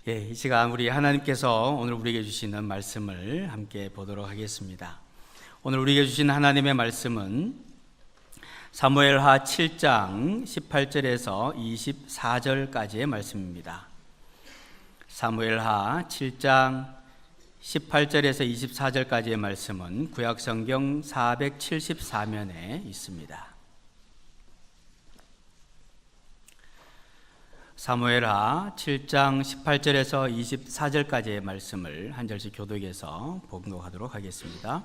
이 시간 우리 하나님께서 오늘 우리에게 주시는 말씀을 함께 보도록 하겠습니다. 오늘 우리에게 주신 하나님의 말씀은 사무엘하 7장 18절에서 24절까지의 말씀입니다. 사무엘하 7장 18절에서 24절까지의 말씀은 구약성경 474면에 있습니다. 사무엘하 7장 18절에서 24절까지의 말씀을 한 절씩 교독해서 봉독하도록 하겠습니다.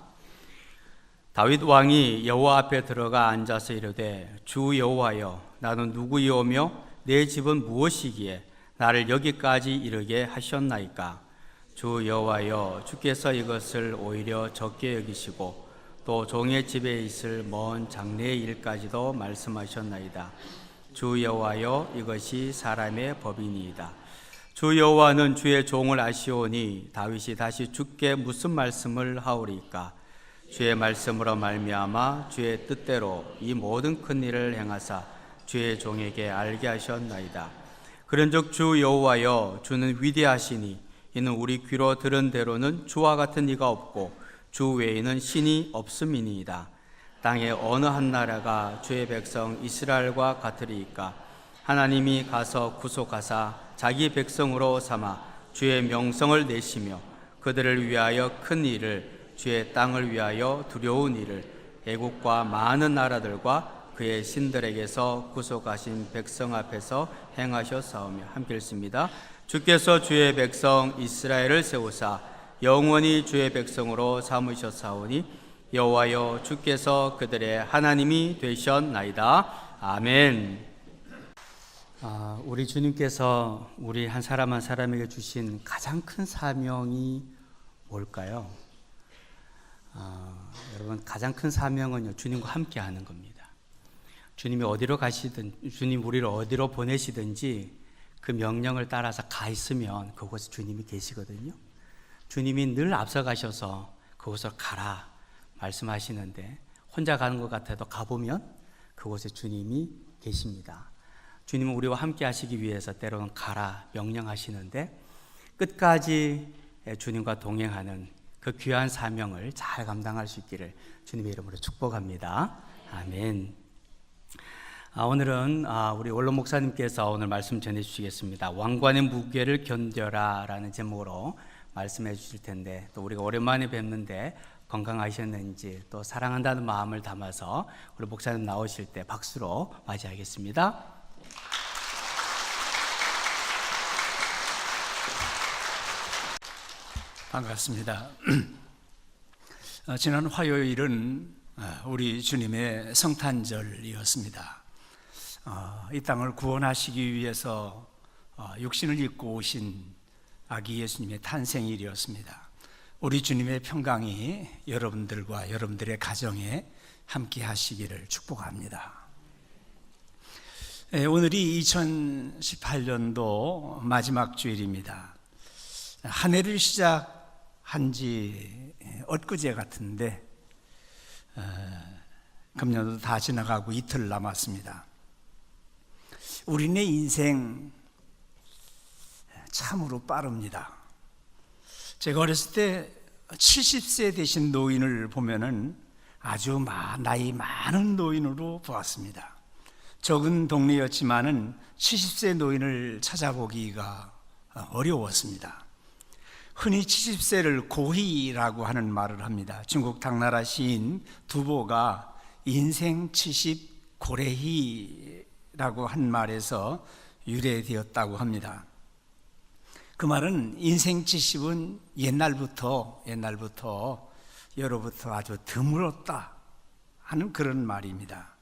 다윗 왕이 여호와 앞에 들어가 앉아서 이르되 주 여호와여 나는 누구이오며 내 집은 무엇이기에 나를 여기까지 이르게 하셨나이까. 주 여호와여 주께서 이것을 오히려 적게 여기시고 또 종의 집에 있을 먼 장래의 일까지도 말씀하셨나이다. 주 여호와여 이것이 사람의 법이니이다. 주 여호와는 주의 종을 아시오니 다윗이 다시 주께 무슨 말씀을 하오리까. 주의 말씀으로 말미암아 주의 뜻대로 이 모든 큰 일을 행하사 주의 종에게 알게 하셨나이다. 그런즉 주 여호와여 주는 위대하시니 이는 우리 귀로 들은 대로는 주와 같은 이가 없고 주 외에는 신이 없음이니이다. 땅의 어느 한 나라가 주의 백성 이스라엘과 같으리이까. 하나님이 가서 구속하사 자기 백성으로 삼아 주의 명성을 내시며 그들을 위하여 큰 일을 주의 땅을 위하여 두려운 일을 애국과 많은 나라들과 그의 신들에게서 구속하신 백성 앞에서 행하셨사오며. 함께 읽습니다. 주께서 주의 백성 이스라엘을 세우사 영원히 주의 백성으로 삼으셨사오니 여호와여 주께서 그들의 하나님이 되셨나이다. 아멘. 우리 주님께서 우리 한 사람 한 사람에게 주신 가장 큰 사명이 뭘까요? 여러분, 가장 큰 사명은요, 주님과 함께 하는 겁니다. 주님이 어디로 가시든, 주님 우리를 어디로 보내시든지 그 명령을 따라서 가 있으면 그곳에 주님이 계시거든요. 주님이 늘 앞서가셔서 그곳으로 가라 말씀하시는데 혼자 가는 것 같아도 가보면 그곳에 주님이 계십니다. 주님은 우리와 함께 하시기 위해서 때로는 가라 명령하시는데 끝까지 주님과 동행하는 그 귀한 사명을 잘 감당할 수 있기를 주님의 이름으로 축복합니다. 아멘. 오늘은 우리 원로 목사님께서 오늘 말씀 전해주시겠습니다. 왕관의 무게를 견뎌라 라는 제목으로 말씀해 주실 텐데, 또 우리가 오랜만에 뵙는데 건강하셨는지, 또 사랑한다는 마음을 담아서 우리 목사님 나오실 때 박수로 맞이하겠습니다. 반갑습니다. 지난 화요일은 우리 주님의 성탄절이었습니다. 이 땅을 구원하시기 위해서 육신을 입고 오신 아기 예수님의 탄생일이었습니다. 우리 주님의 평강이 여러분들과 여러분들의 가정에 함께 하시기를 축복합니다. 오늘이 2018년도 마지막 주일입니다. 한 해를 시작한 지 엊그제 같은데 금년도 다 지나가고 이틀 남았습니다. 우리네 인생 참으로 빠릅니다. 제가 어렸을 때 70세 되신 노인을 보면은 아주 나이 많은 노인으로 보았습니다. 적은 동네였지만은 70세 노인을 찾아보기가 어려웠습니다. 흔히 70세를 고희라고 하는 말을 합니다. 중국 당나라 시인 두보가 인생 70 고래희라고 한 말에서 유래되었다고 합니다. 그 말은 인생 70은 옛날부터 여로부터 아주 드물었다 하는 그런 말입니다.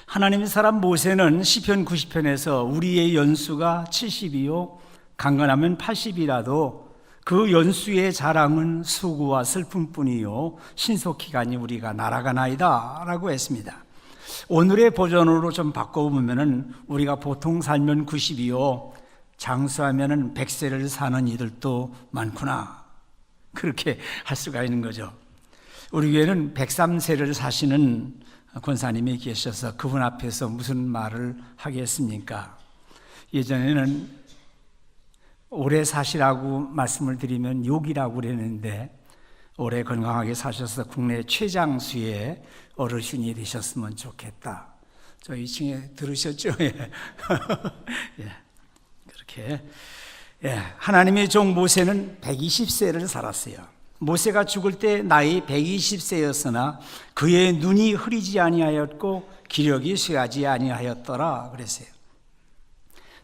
하나님의 사람 모세는 시편 90편에서 우리의 연수가 70이요 강건하면 80이라도 그 연수의 자랑은 수고와 슬픔뿐이요 신속히가니 우리가 날아가나이다 라고 했습니다. 오늘의 버전으로 좀 바꿔보면 우리가 보통 살면 90이요 장수하면 100세를 사는 이들도 많구나, 그렇게 할 수가 있는 거죠. 우리 교회는 103세를 사시는 권사님이 계셔서 그분 앞에서 무슨 말을 하겠습니까? 예전에는 오래 사시라고 말씀을 드리면 욕이라고 그랬는데 오래 건강하게 사셔서 국내 최장수의 어르신이 되셨으면 좋겠다. 저 2층에 들으셨죠? 예. 예. 그렇게 하나님의 종 모세는 120세를 살았어요. 모세가 죽을 때 나이 120세였으나 그의 눈이 흐리지 아니하였고 기력이 쇠하지 아니하였더라 그랬어요.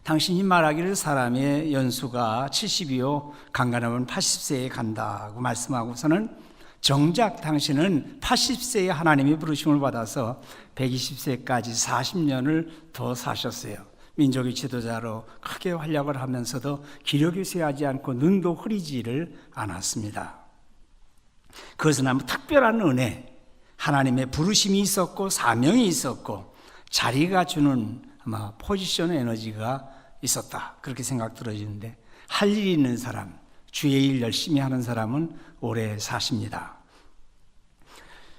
당신이 말하기를 사람의 연수가 70이요 강간하면 80세에 간다고 말씀하고서는 정작 당신은 80세에 하나님의 부르심을 받아서 120세까지 40년을 더 사셨어요. 민족의 지도자로 크게 활약을 하면서도 기력이 쇠하지 않고 눈도 흐리지를 않았습니다. 그것은 아마 특별한 은혜, 하나님의 부르심이 있었고 사명이 있었고 자리가 주는 아마 포지션 에너지가 있었다, 그렇게 생각 들어지는데 할 일이 있는 사람, 주의 일 열심히 하는 사람은 오래 사십니다.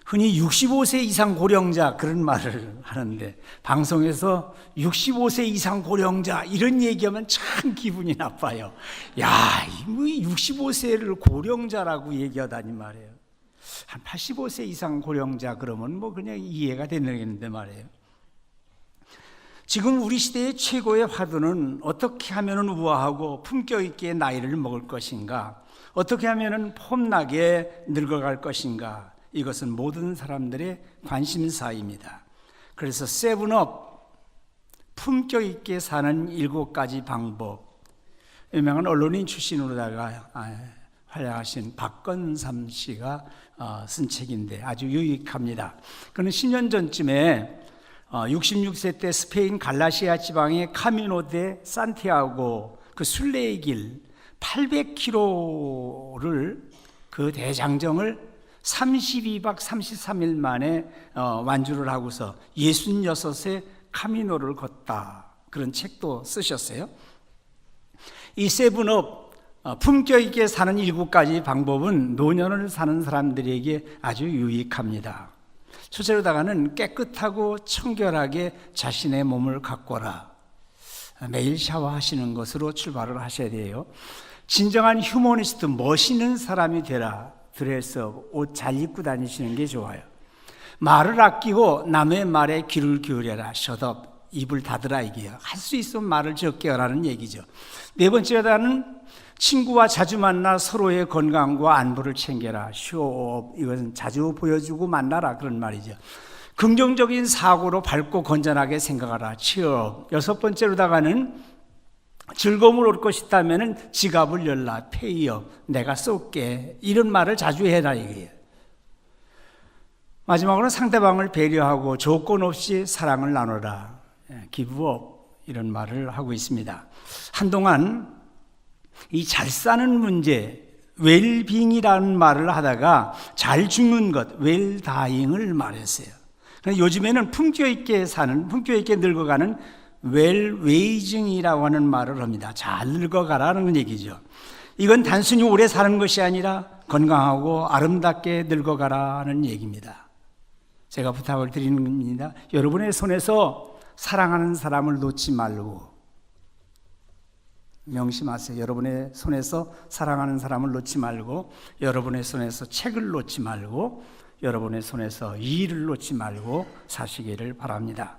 흔히 65세 이상 고령자 그런 말을 하는데 방송에서 65세 이상 고령자 이런 얘기하면 참 기분이 나빠요. 야, 뭐 65세를 고령자라고 얘기하다니 말이에요. 한 85세 이상 고령자 그러면 뭐 그냥 이해가 되는데 말이에요. 지금 우리 시대의 최고의 화두는 어떻게 하면 우아하고 품격 있게 나이를 먹을 것인가, 어떻게 하면 폼나게 늙어갈 것인가, 이것은 모든 사람들의 관심사입니다. 그래서 세븐업, 품격 있게 사는 7가지 방법, 유명한 언론인 출신으로다가 활약하신 박건삼 씨가 쓴 책인데 아주 유익합니다. 그는 10년 전쯤에 66세 때 스페인 갈라시아 지방의 카미노 데 산티아고 그 순례의 길 800km를 그 대장정을 32박 33일 만에 완주를 하고서 66의 카미노를 걷다, 그런 책도 쓰셨어요. 이 세븐업, 품격 있게 사는 7가지 방법은 노년을 사는 사람들에게 아주 유익합니다. 첫째로다가는 깨끗하고 청결하게 자신의 몸을 가꿔라. 매일 샤워하시는 것으로 출발을 하셔야 돼요. 진정한 휴머니스트, 멋있는 사람이 되라. 드레스업, 옷 잘 입고 다니시는 게 좋아요. 말을 아끼고 남의 말에 귀를 기울여라. Shut up, 입을 닫으라 이게요. 할 수 있으면 말을 적게 하라는 얘기죠. 네 번째로다는 친구와 자주 만나 서로의 건강과 안부를 챙겨라. 쇼업, 이것은 자주 보여주고 만나라, 그런 말이죠. 긍정적인 사고로 밝고 건전하게 생각하라. 취업. 6번째로다가는 즐거움을 얻고 싶다면 지갑을 열라. 페이업, 내가 쏠게, 이런 말을 자주 해라 이게요. 마지막으로 상대방을 배려하고 조건 없이 사랑을 나누라. 기브업, 이런 말을 하고 있습니다. 한동안 이 잘 사는 문제, 웰빙이라는 말을 하다가 잘 죽는 것, 웰다잉을 말했어요. 요즘에는 품격 있게 사는, 품격 있게 늙어가는 웰웨이징이라고 하는 말을 합니다. 잘 늙어가라는 얘기죠. 이건 단순히 오래 사는 것이 아니라 건강하고 아름답게 늙어가라는 얘기입니다. 제가 부탁을 드리는 겁니다. 여러분의 손에서 사랑하는 사람을 놓지 말고, 명심하세요. 여러분의 손에서 사랑하는 사람을 놓지 말고, 여러분의 손에서 책을 놓지 말고, 여러분의 손에서 일을 놓지 말고 사시기를 바랍니다.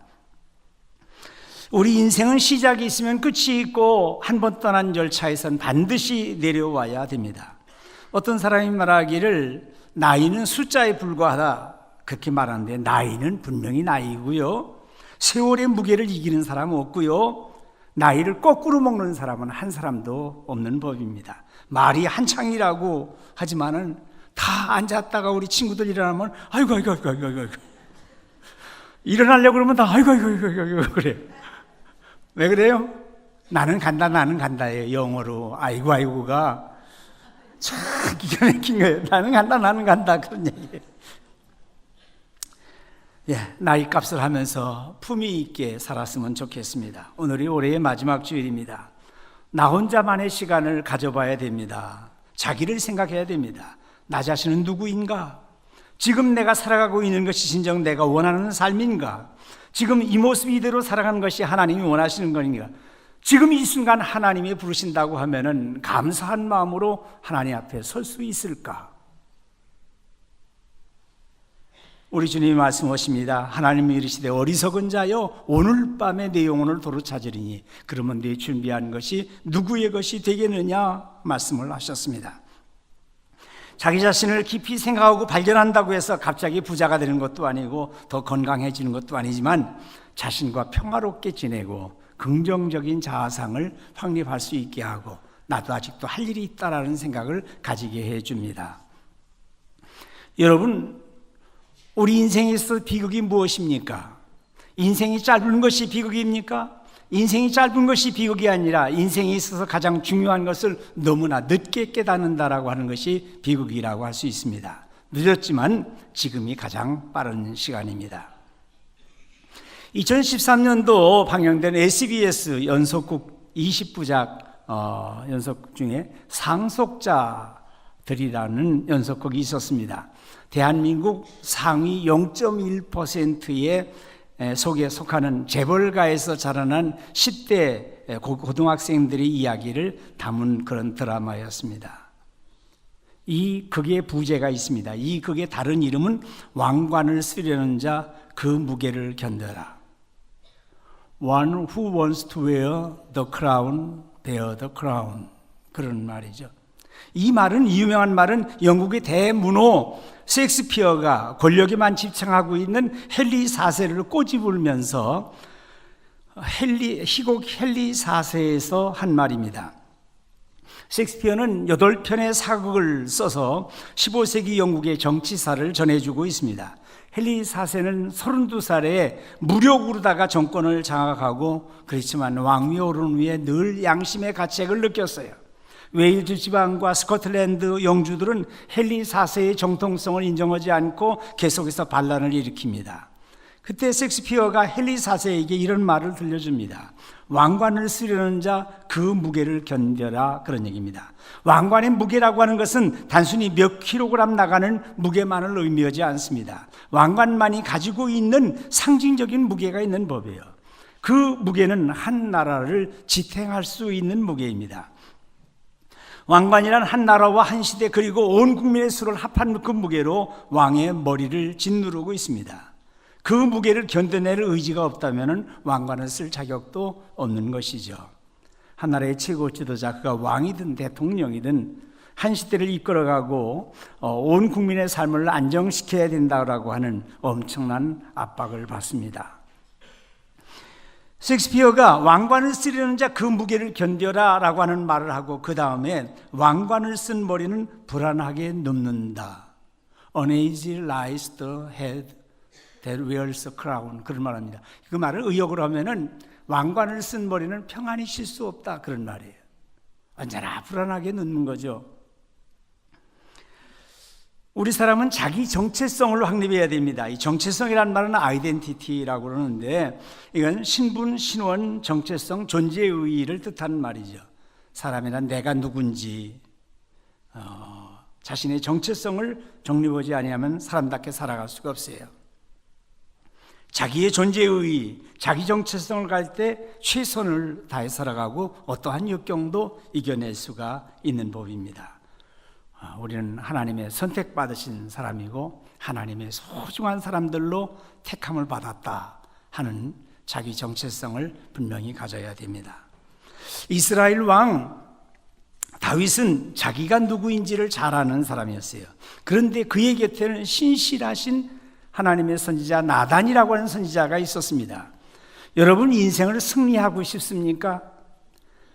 우리 인생은 시작이 있으면 끝이 있고 한 번 떠난 열차에선 반드시 내려와야 됩니다. 어떤 사람이 말하기를 나이는 숫자에 불과하다, 그렇게 말하는데 나이는 분명히 나이고요, 세월의 무게를 이기는 사람은 없고요, 나이를 거꾸로 먹는 사람은 한 사람도 없는 법입니다. 말이 한창이라고 하지만은 다 앉았다가 우리 친구들 일어나면 아이고 일어나려고 그러면 다 아이고 그래요. 왜 그래요? 나는 간다예요. 영어로 아이고가 참 기가 막힌 거예요. 나는 간다 그런 얘기예요. 나이 값을 하면서 품위 있게 살았으면 좋겠습니다. 오늘이 올해의 마지막 주일입니다. 나 혼자만의 시간을 가져봐야 됩니다. 자기를 생각해야 됩니다. 나 자신은 누구인가? 지금 내가 살아가고 있는 것이 진정 내가 원하는 삶인가? 지금 이 모습 이대로 살아가는 것이 하나님이 원하시는 것인가? 지금 이 순간 하나님이 부르신다고 하면은 감사한 마음으로 하나님 앞에 설 수 있을까? 우리 주님이 말씀하십니다. 하나님이 이르시되 어리석은 자여 오늘 밤에 내 영혼을 도로 찾으리니 그러면 네 준비한 것이 누구의 것이 되겠느냐 말씀을 하셨습니다. 자기 자신을 깊이 생각하고 발견한다고 해서 갑자기 부자가 되는 것도 아니고 더 건강해지는 것도 아니지만 자신과 평화롭게 지내고 긍정적인 자아상을 확립할 수 있게 하고 나도 아직도 할 일이 있다라는 생각을 가지게 해줍니다. 여러분, 우리 인생에 있어서 비극이 무엇입니까? 인생이 짧은 것이 비극입니까? 인생이 짧은 것이 비극이 아니라 인생에 있어서 가장 중요한 것을 너무나 늦게 깨닫는다라고 하는 것이 비극이라고 할 수 있습니다. 늦었지만 지금이 가장 빠른 시간입니다. 2013년도 방영된 SBS 연속극 20부작 연속극 중에 상속자들이라는 연속극이 있었습니다. 대한민국 상위 0.1%의 속에 속하는 재벌가에서 자라난 10대 고등학생들의 이야기를 담은 그런 드라마였습니다. 이 극의 부제가 있습니다. 이 극의 다른 이름은 왕관을 쓰려는 자 그 무게를 견뎌라. One who wants to wear the crown, bear the crown. 그런 말이죠. 이 말은, 이 유명한 말은 영국의 대문호 셰익스피어가 권력에만 집착하고 있는 헨리 4세를 꼬집으면서 희곡 헨리 4세에서 한 말입니다. 셰익스피어는 8편의 사극을 써서 15세기 영국의 정치사를 전해주고 있습니다. 헨리 4세는 32살에 무력으로다가 정권을 장악하고 그렇지만 왕위에 오른 후에 늘 양심의 가책을 느꼈어요. 웨일즈 지방과 스코틀랜드 영주들은 헨리 4세의 정통성을 인정하지 않고 계속해서 반란을 일으킵니다. 그때 셰익스피어가 헨리 4세에게 이런 말을 들려줍니다. 왕관을 쓰려는 자 그 무게를 견뎌라, 그런 얘기입니다. 왕관의 무게라고 하는 것은 단순히 몇 킬로그램 나가는 무게만을 의미하지 않습니다. 왕관만이 가지고 있는 상징적인 무게가 있는 법이에요. 그 무게는 한 나라를 지탱할 수 있는 무게입니다. 왕관이란 한 나라와 한 시대 그리고 온 국민의 수를 합한 그 무게로 왕의 머리를 짓누르고 있습니다. 그 무게를 견뎌낼 의지가 없다면 왕관을 쓸 자격도 없는 것이죠. 한 나라의 최고 지도자, 그가 왕이든 대통령이든 한 시대를 이끌어가고 온 국민의 삶을 안정시켜야 된다고 하는 엄청난 압박을 받습니다. 셰익스피어가 왕관을 쓰려는 자 그 무게를 견뎌라 라고 하는 말을 하고 그 다음에 왕관을 쓴 머리는 불안하게 눕는다. Uneasy lies the head that wears a crown. 그런 말합니다. 그 말을 의역으로 하면은 왕관을 쓴 머리는 평안히 쉴 수 없다, 그런 말이에요. 언제나 불안하게 눕는 거죠. 우리 사람은 자기 정체성을 확립해야 됩니다. 이 정체성이라는 말은 아이덴티티라고 그러는데 이건 신분, 신원, 정체성, 존재의 의의를 뜻하는 말이죠. 사람이란 내가 누군지 자신의 정체성을 정립하지 아니하면 사람답게 살아갈 수가 없어요. 자기의 존재의 의의, 자기 정체성을 갈 때 최선을 다해 살아가고 어떠한 역경도 이겨낼 수가 있는 법입니다. 우리는 하나님의 선택받으신 사람이고 하나님의 소중한 사람들로 택함을 받았다 하는 자기 정체성을 분명히 가져야 됩니다. 이스라엘 왕 다윗은 자기가 누구인지를 잘 아는 사람이었어요. 그런데 그의 곁에는 신실하신 하나님의 선지자 나단이라고 하는 선지자가 있었습니다. 여러분, 인생을 승리하고 싶습니까?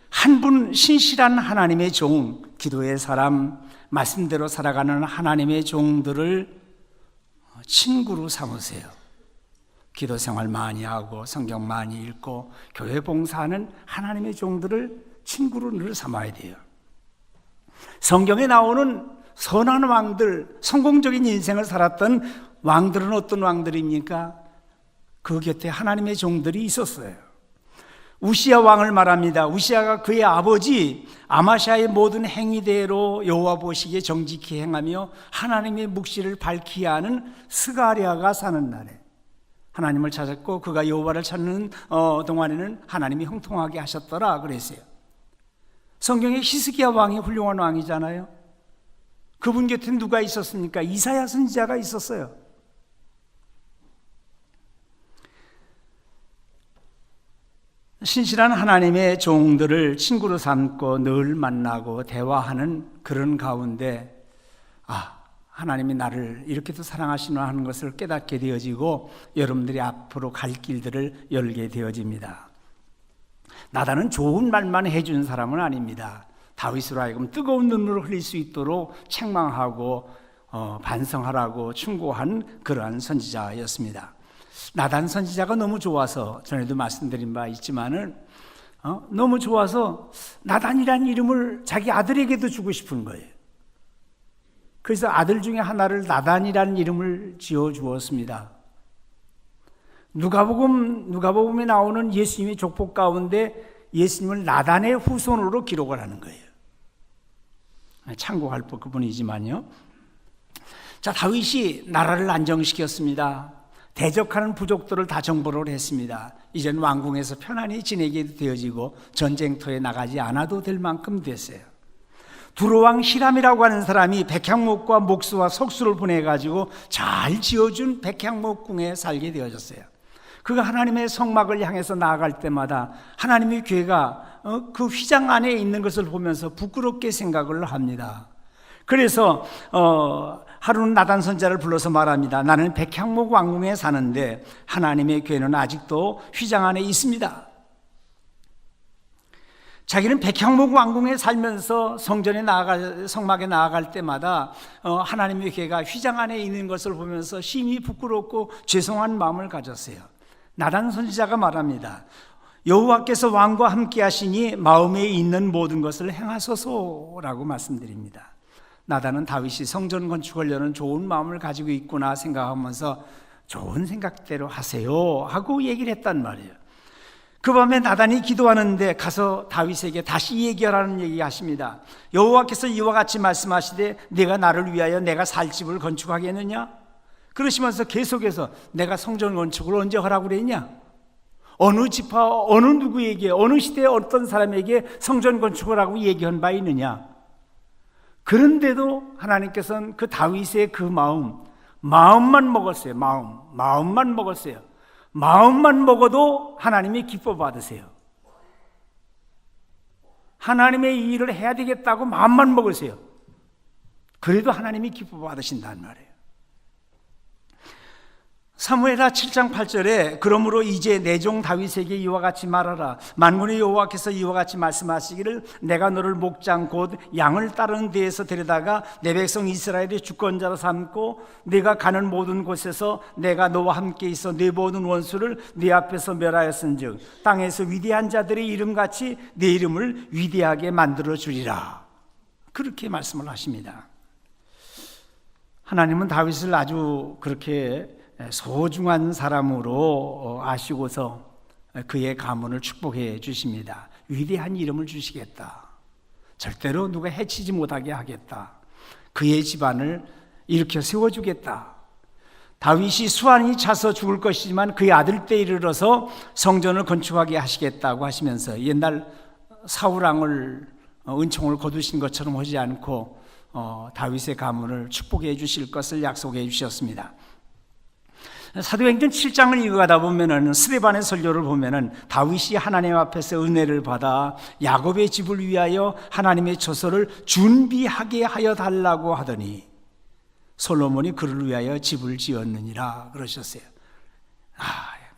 한 분 신실한 하나님의 종, 기도의 사람, 말씀대로 살아가는 하나님의 종들을 친구로 삼으세요. 기도 생활 많이 하고 성경 많이 읽고 교회 봉사하는 하나님의 종들을 친구로 늘 삼아야 돼요. 성경에 나오는 선한 왕들, 성공적인 인생을 살았던 왕들은 어떤 왕들입니까? 그 곁에 하나님의 종들이 있었어요. 우시야 왕을 말합니다. 우시야가 그의 아버지 아마샤의 모든 행위대로 여호와 보시기에 정직히 행하며 하나님의 묵시를 밝히 하는 스가랴가 사는 날에 하나님을 찾았고 그가 여호와를 찾는 동안에는 하나님이 형통하게 하셨더라 그랬어요. 성경에 히스기야 왕이 훌륭한 왕이잖아요. 그분 곁에 누가 있었습니까? 이사야 선지자가 있었어요. 신실한 하나님의 종들을 친구로 삼고 늘 만나고 대화하는 그런 가운데 하나님이 나를 이렇게도 사랑하시나 하는 것을 깨닫게 되어지고 여러분들이 앞으로 갈 길들을 열게 되어집니다. 나단은 좋은 말만 해준 사람은 아닙니다. 다윗으로 하여금 뜨거운 눈물을 흘릴 수 있도록 책망하고 반성하라고 충고한 그러한 선지자였습니다. 나단 선지자가 너무 좋아서 전에도 말씀드린 바 있지만은 너무 좋아서 나단이라는 이름을 자기 아들에게도 주고 싶은 거예요. 그래서 아들 중에 하나를 나단이라는 이름을 지어 주었습니다. 누가복음에 나오는 예수님의 족보 가운데 예수님을 나단의 후손으로 기록을 하는 거예요. 참고할 부분이지만요. 자, 다윗이 나라를 안정시켰습니다. 대적하는 부족들을 다 정벌을 했습니다. 이젠 왕궁에서 편안히 지내게 되어지고 전쟁터에 나가지 않아도 될 만큼 됐어요. 두로왕 히람이라고 하는 사람이 백향목과 목수와 석수를 보내가지고 잘 지어준 백향목궁에 살게 되어졌어요. 그가 하나님의 성막을 향해서 나아갈 때마다 하나님의 교회가 그 휘장 안에 있는 것을 보면서 부끄럽게 생각을 합니다. 그래서 하루는 나단 선지자를 불러서 말합니다. 나는 백향목 왕궁에 사는데 하나님의 교회는 아직도 휘장 안에 있습니다. 자기는 백향목 왕궁에 살면서 성막에 나아갈 때마다 하나님의 교회가 휘장 안에 있는 것을 보면서 심히 부끄럽고 죄송한 마음을 가졌어요. 나단 선지자가 말합니다. 여호와께서 왕과 함께 하시니 마음에 있는 모든 것을 행하소서라고 말씀드립니다. 나단은 다윗이 성전 건축하려는 좋은 마음을 가지고 있구나 생각하면서 좋은 생각대로 하세요 하고 얘기를 했단 말이에요. 그 밤에 나단이 기도하는데 가서 다윗에게 다시 얘기하라는 얘기 하십니다. 여호와께서 이와 같이 말씀하시되 내가 나를 위하여 내가 살 집을 건축하겠느냐? 그러시면서 계속해서 내가 성전 건축을 언제 하라고 그랬냐? 어느 지파 어느 누구에게 어느 시대에 어떤 사람에게 성전 건축을 하고 얘기한 바 있느냐? 그런데도 하나님께서는 그 다윗의 그 마음만 먹었어요. 마음만 먹었어요. 마음만 먹어도 하나님이 기뻐 받으세요. 하나님의 이 일을 해야 되겠다고 마음만 먹으세요. 그래도 하나님이 기뻐 받으신단 말이에요. 사무엘하 7장 8절에 그러므로 이제 내 종 다윗에게 이와 같이 말하라. 만군의 여호와께서 이와 같이 말씀하시기를 내가 너를 목장 곧 양을 따르는 데에서 데려다가 내 백성 이스라엘의 주권자로 삼고 네가 가는 모든 곳에서 내가 너와 함께 있어 네 모든 원수를 네 앞에서 멸하였은즉 땅에서 위대한 자들의 이름같이 네 이름을 위대하게 만들어 주리라. 그렇게 말씀을 하십니다. 하나님은 다윗을 아주 그렇게 소중한 사람으로 아시고서 그의 가문을 축복해 주십니다. 위대한 이름을 주시겠다. 절대로 누가 해치지 못하게 하겠다. 그의 집안을 일으켜 세워주겠다. 다윗이 수완이 차서 죽을 것이지만 그의 아들 때 이르러서 성전을 건축하게 하시겠다고 하시면서 옛날 사울왕을 은총을 거두신 것처럼 하지 않고 다윗의 가문을 축복해 주실 것을 약속해 주셨습니다. 사도행전 7장을 읽어가다 보면은 스데반의 설교를 보면은 다윗이 하나님 앞에서 은혜를 받아 야곱의 집을 위하여 하나님의 처소를 준비하게 하여 달라고 하더니 솔로몬이 그를 위하여 집을 지었느니라 그러셨어요.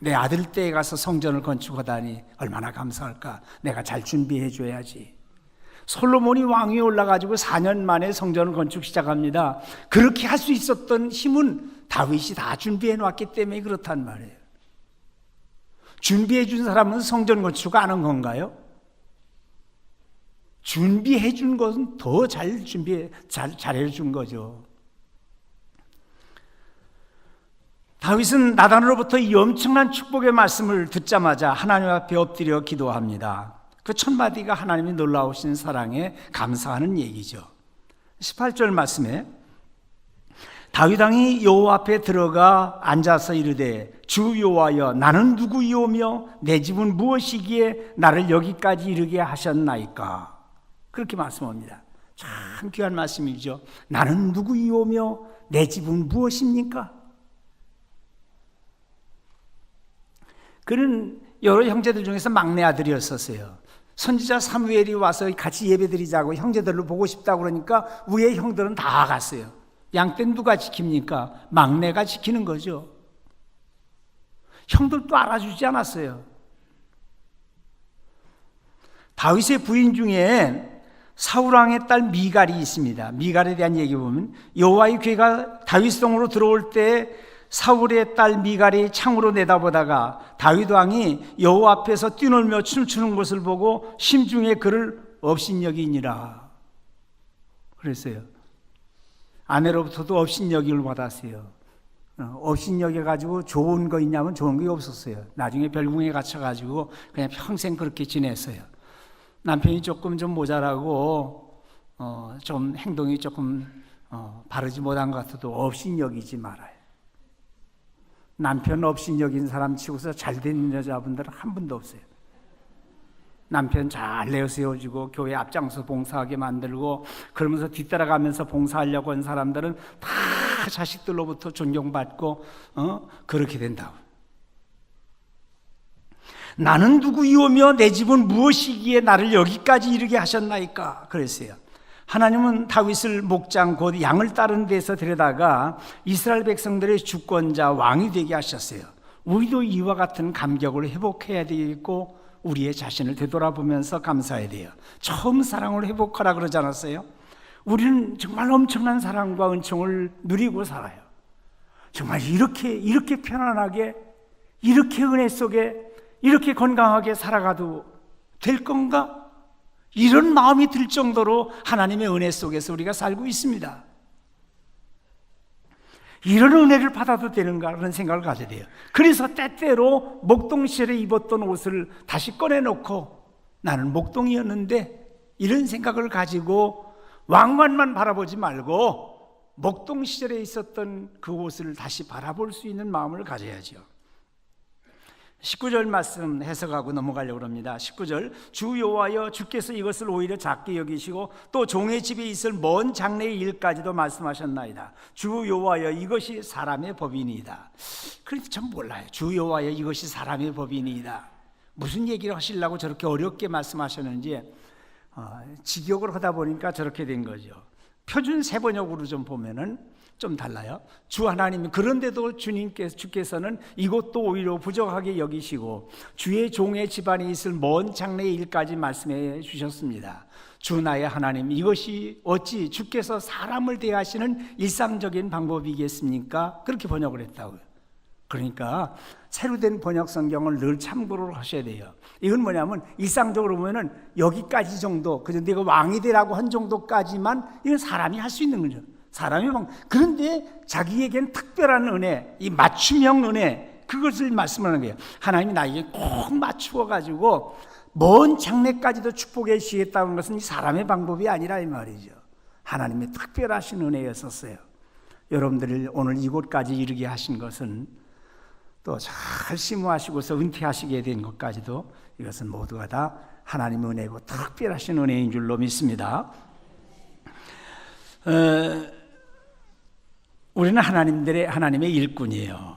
내 아들 때에 가서 성전을 건축하다니 얼마나 감사할까. 내가 잘 준비해 줘야지. 솔로몬이 왕위에 올라가지고 4년 만에 성전을 건축 시작합니다. 그렇게 할 수 있었던 힘은 다윗이 다 준비해 놨기 때문에 그렇단 말이에요. 준비해 준 사람은 성전 건축 안 한 건가요? 준비해 준 것은 더 잘해 준 거죠. 다윗은 나단으로부터 이 엄청난 축복의 말씀을 듣자마자 하나님 앞에 엎드려 기도합니다. 그 첫 마디가 하나님의 놀라우신 사랑에 감사하는 얘기죠. 18절 말씀에 다윗 왕이 여호와 앞에 들어가 앉아서 이르되 주 여호와여 나는 누구이오며 내 집은 무엇이기에 나를 여기까지 이르게 하셨나이까. 그렇게 말씀합니다. 참 귀한 말씀이죠. 나는 누구이오며 내 집은 무엇입니까? 그는 여러 형제들 중에서 막내 아들이었었어요. 선지자 사무엘이 와서 같이 예배드리자고 형제들로 보고 싶다고 그러니까 위에 형들은 다 갔어요. 양떼는 누가 지킵니까? 막내가 지키는 거죠. 형들도 알아주지 않았어요. 다윗의 부인 중에 사울왕의 딸 미갈이 있습니다. 미갈에 대한 얘기 보면 여호와의 괴가 다윗성으로 들어올 때 사울의 딸 미갈이 창으로 내다보다가 다윗 왕이 여호와 앞에서 뛰놀며 춤추는 것을 보고 심중에 그를 업신여기니라 그랬어요. 아내로부터도 업신여김을 받았어요. 업신여겨가지고 좋은 거 있냐면 좋은 게 없었어요. 나중에 별궁에 갇혀가지고 그냥 평생 그렇게 지냈어요. 남편이 조금 좀 모자라고 좀 행동이 조금 바르지 못한 것 같아도 업신여기지 말아요. 남편 업신여긴 사람 치고서 잘된 여자분들은 한 분도 없어요. 남편 잘 내세워주고 교회 앞장서 봉사하게 만들고 그러면서 뒤따라가면서 봉사하려고 한 사람들은 다 자식들로부터 존경받고 그렇게 된다고. 나는 누구이오며 내 집은 무엇이기에 나를 여기까지 이르게 하셨나이까 그랬어요. 하나님은 다윗을 목장 곧 양을 따르는 데서 데려다가 이스라엘 백성들의 주권자 왕이 되게 하셨어요. 우리도 이와 같은 감격을 회복해야 되겠고 우리의 자신을 되돌아보면서 감사해야 돼요. 처음 사랑을 회복하라 그러지 않았어요? 우리는 정말 엄청난 사랑과 은총을 누리고 살아요. 정말 이렇게 편안하게, 이렇게 은혜 속에, 이렇게 건강하게 살아가도 될 건가? 이런 마음이 들 정도로 하나님의 은혜 속에서 우리가 살고 있습니다. 이런 은혜를 받아도 되는가 그런 생각을 가져야 돼요. 그래서 때때로 목동 시절에 입었던 옷을 다시 꺼내놓고 나는 목동이었는데 이런 생각을 가지고 왕관만 바라보지 말고 목동 시절에 있었던 그 옷을 다시 바라볼 수 있는 마음을 가져야죠. 19절 말씀 해석하고 넘어가려고 합니다. 19절 주 여호와여 주께서 이것을 오히려 작게 여기시고 또 종의 집에 있을 먼 장래의 일까지도 말씀하셨나이다. 주 여호와여 이것이 사람의 법이니이다. 그런데 전 몰라요. 주 여호와여 이것이 사람의 법이니이다. 무슨 얘기를 하시려고 저렇게 어렵게 말씀하셨는지 직역을 하다 보니까 저렇게 된 거죠. 표준 세번역으로 좀 보면은 좀 달라요. 주 하나님 그런데도 주께서는 이것도 오히려 부족하게 여기시고 주의 종의 집안에 있을 먼 장래의 일까지 말씀해 주셨습니다. 주 나의 하나님 이것이 어찌 주께서 사람을 대하시는 일상적인 방법이겠습니까? 그렇게 번역을 했다고요. 그러니까 새로 된 번역 성경을 늘 참고를 하셔야 돼요. 이건 뭐냐면 일상적으로 보면은 여기까지 정도, 그저 내가 왕이 되라고 한 정도까지만 이건 사람이 할 수 있는 거죠. 사람이 그런데 자기에겐 특별한 은혜, 이 맞춤형 은혜, 그것을 말씀하는 거예요. 하나님이 나에게 꼭 맞추어 가지고 먼 장래까지도 축복해 주시겠다는 것은 이 사람의 방법이 아니라 이 말이죠. 하나님의 특별하신 은혜였었어요. 여러분들을 오늘 이곳까지 이르게 하신 것은 또 잘 심호하시고서 은퇴하시게 된 것까지도 이것은 모두가 다 하나님의 은혜고 특별하신 은혜인 줄로 믿습니다. 우리는 하나님의 일꾼이에요.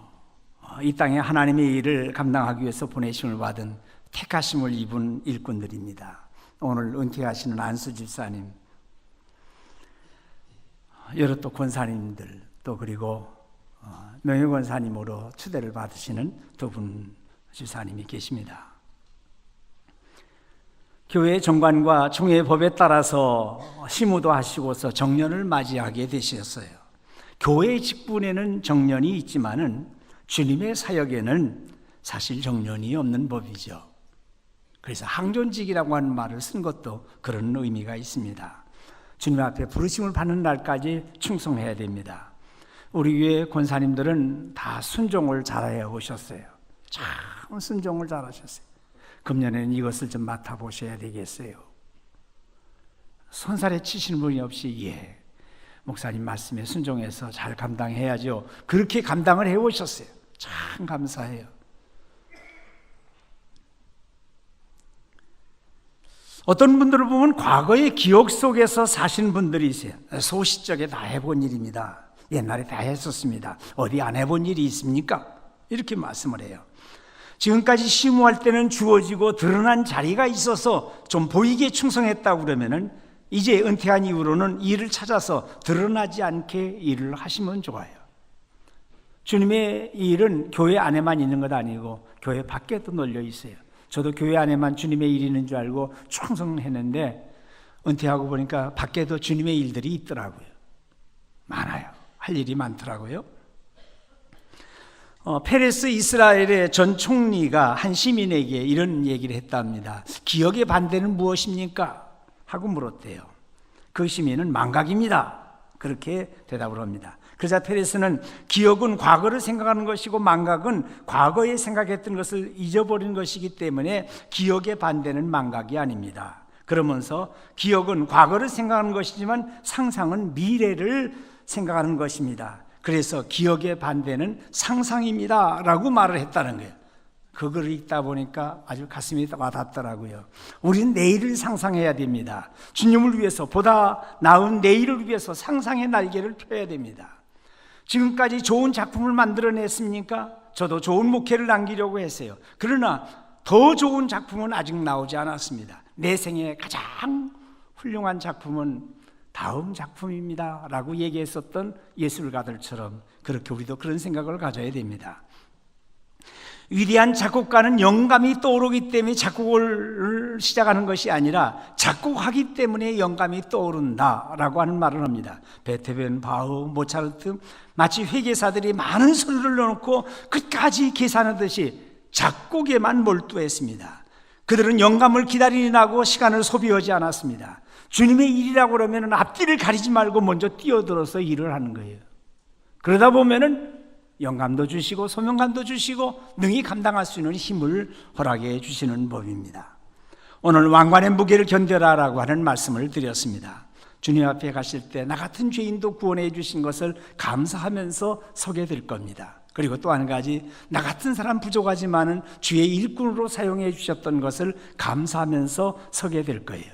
이 땅에 하나님의 일을 감당하기 위해서 보내심을 받은 택하심을 입은 일꾼들입니다. 오늘 은퇴하시는 안수 집사님, 여러 또 권사님들, 또 그리고 명예권사님으로 추대를 받으시는 두 분 집사님이 계십니다. 교회 정관과 총회 법에 따라서 시무도 하시고서 정년을 맞이하게 되셨어요. 교회 직분에는 정년이 있지만은 주님의 사역에는 사실 정년이 없는 법이죠. 그래서 항존직이라고 하는 말을 쓴 것도 그런 의미가 있습니다. 주님 앞에 부르심을 받는 날까지 충성해야 됩니다. 우리 교회 권사님들은 다 순종을 잘해 오셨어요. 참 순종을 잘하셨어요. 금년에는 이것을 좀 맡아보셔야 되겠어요. 손살에 치시는 분이 없이 목사님 말씀에 순종해서 잘 감당해야죠. 그렇게 감당을 해오셨어요. 참 감사해요. 어떤 분들을 보면 과거의 기억 속에서 사신 분들이 있어요. 소시적에 다 해본 일입니다. 옛날에 다 했었습니다. 어디 안 해본 일이 있습니까? 이렇게 말씀을 해요. 지금까지 심호할 때는 주어지고 드러난 자리가 있어서 좀 보이게 충성했다고 그러면은 이제 은퇴한 이후로는 일을 찾아서 드러나지 않게 일을 하시면 좋아요. 주님의 일은 교회 안에만 있는 것 아니고 교회 밖에도 널려 있어요. 저도 교회 안에만 주님의 일이 있는 줄 알고 충성했는데 은퇴하고 보니까 밖에도 주님의 일들이 있더라고요. 많아요. 할 일이 많더라고요. 페레스 이스라엘의 전 총리가 한 시민에게 이런 얘기를 했답니다. 기억의 반대는 무엇입니까? 하고 물었대요. 그 시민은 망각입니다. 그렇게 대답을 합니다. 그러자 페레스는 기억은 과거를 생각하는 것이고 망각은 과거에 생각했던 것을 잊어버리는 것이기 때문에 기억의 반대는 망각이 아닙니다. 그러면서 기억은 과거를 생각하는 것이지만 상상은 미래를 생각하는 것입니다. 그래서 기억의 반대는 상상입니다 라고 말을 했다는 거예요. 그걸 읽다 보니까 아주 가슴이 와닿더라고요. 우리는 내일을 상상해야 됩니다. 주님을 위해서 보다 나은 내일을 위해서 상상의 날개를 펴야 됩니다. 지금까지 좋은 작품을 만들어냈습니까? 저도 좋은 목회를 남기려고 했어요. 그러나 더 좋은 작품은 아직 나오지 않았습니다. 내 생에 가장 훌륭한 작품은 다음 작품입니다 라고 얘기했었던 예술가들처럼 그렇게 우리도 그런 생각을 가져야 됩니다. 위대한 작곡가는 영감이 떠오르기 때문에 작곡을 시작하는 것이 아니라 작곡하기 때문에 영감이 떠오른다라고 하는 말을 합니다. 베토벤, 바흐, 모차르트 마치 회계사들이 많은 서류를 넣어놓고 끝까지 계산하듯이 작곡에만 몰두했습니다. 그들은 영감을 기다리느라고 시간을 소비하지 않았습니다. 주님의 일이라고 그러면 앞뒤를 가리지 말고 먼저 뛰어들어서 일을 하는 거예요. 그러다 보면은 영감도 주시고 소명감도 주시고 능히 감당할 수 있는 힘을 허락해 주시는 법입니다. 오늘 왕관의 무게를 견뎌라라고 하는 말씀을 드렸습니다. 주님 앞에 가실 때 나 같은 죄인도 구원해 주신 것을 감사하면서 서게 될 겁니다. 그리고 또 한 가지, 나 같은 사람 부족하지만은 주의 일꾼으로 사용해 주셨던 것을 감사하면서 서게 될 거예요.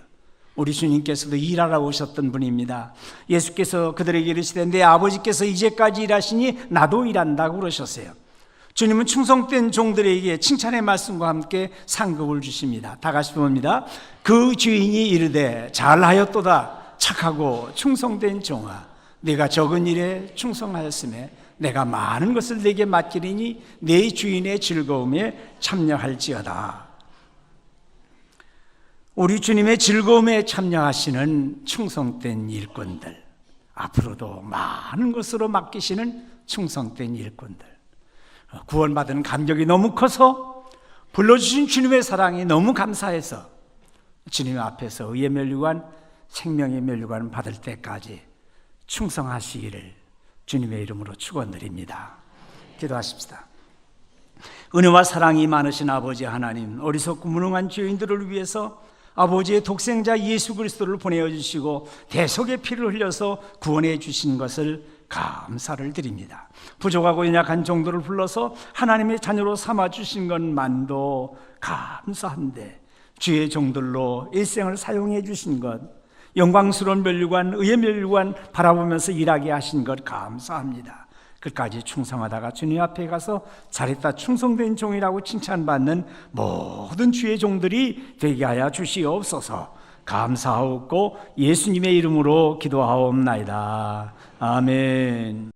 우리 주님께서도 일하러 오셨던 분입니다. 예수께서 그들에게 이르시되 내 아버지께서 이제까지 일하시니 나도 일한다고 그러셨어요. 주님은 충성된 종들에게 칭찬의 말씀과 함께 상급을 주십니다. 다 같이 봅니다. 그 주인이 이르되 잘하였도다 착하고 충성된 종아, 네가 적은 일에 충성하였음에 내가 많은 것을 네게 맡기리니 네 주인의 즐거움에 참여할지어다. 우리 주님의 즐거움에 참여하시는 충성된 일꾼들, 앞으로도 많은 것으로 맡기시는 충성된 일꾼들, 구원받은 감격이 너무 커서 불러주신 주님의 사랑이 너무 감사해서 주님 앞에서 의의 면류관, 생명의 면류관 받을 때까지 충성하시기를 주님의 이름으로 축원드립니다. 기도하십시다. 은혜와 사랑이 많으신 아버지 하나님, 어리석고 무능한 죄인들을 위해서 아버지의 독생자 예수 그리스도를 보내주시고 대속의 피를 흘려서 구원해 주신 것을 감사를 드립니다. 부족하고 연약한 종들을 불러서 하나님의 자녀로 삼아주신 것만도 감사한데 주의 종들로 일생을 사용해 주신 것, 영광스러운 면류관, 의의 면류관 바라보면서 일하게 하신 것 감사합니다. 끝까지 충성하다가 주님 앞에 가서 잘했다 충성된 종이라고 칭찬받는 모든 주의 종들이 되게 하여 주시옵소서. 감사하옵고 예수님의 이름으로 기도하옵나이다. 아멘.